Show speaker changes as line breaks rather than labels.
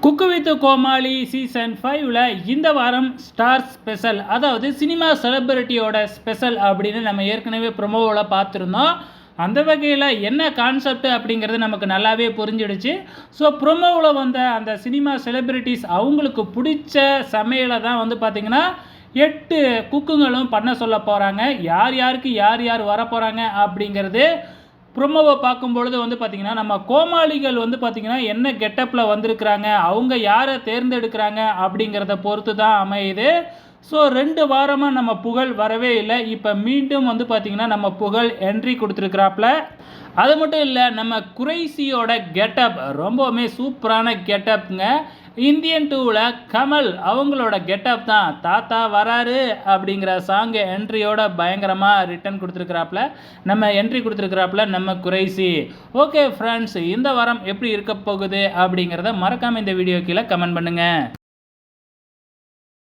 Cook with Comali season 5ல் இந்த வாரம் star special, அதாவது சினிமா செலிபிரிட்டியோட ஸ்பெஷல் அப்படின்னு நம்ம ஏற்கனவே ப்ரொமோவில் பார்த்துருந்தோம். அந்த வகையில் என்ன கான்செப்ட் அப்படிங்கிறது நமக்கு நல்லாவே புரிஞ்சிடுச்சு. ஸோ ப்ரொமோவில் வந்த அந்த சினிமா செலிபிரிட்டிஸ் அவங்களுக்கு பிடிச்ச சமையலை தான் பார்த்திங்கன்னா 8 குக்குங்களும் பண்ண சொல்ல போகிறாங்க. யார் யாருக்கு யார் யார் வர போகிறாங்க அப்படிங்கிறது ப்ரொமோவை பார்க்கும்பொழுது பார்த்திங்கன்னா நம்ம கோமாளிகள் பார்த்திங்கன்னா என்ன கெட்டப்பில் வந்திருக்கிறாங்க, அவங்க யாரை தேர்ந்தெடுக்கிறாங்க அப்படிங்கிறத பொறுத்து தான் அமையுது. ஸோ 2 வாரமாக நம்ம புகழ் வரவே இல்லை. இப்போ மீண்டும் பார்த்திங்கன்னா நம்ம புகழ் என்ட்ரி கொடுத்துருக்குறாப்புல. அது மட்டும் இல்லை, நம்ம குறைசியோட கெட்டப் ரொம்பவுமே சூப்பரான கெட்டப்புங்க. இந்தியன் 2ல் கமல் அவங்களோட கெட்டப் தான் தாத்தா வராரு அப்படிங்கிற சாங்கு என்ட்ரியோட பயங்கரமாக ரிட்டன் கொடுத்துருக்குறாப்புல. நம்ம என்ட்ரி கொடுத்துருக்குறாப்புல நம்ம குறைசி. ஓகே ஃப்ரெண்ட்ஸ், இந்த வாரம் எப்படி இருக்க போகுது அப்படிங்கிறத மறக்காமல் இந்த வீடியோ கீழே கமெண்ட் பண்ணுங்கள்.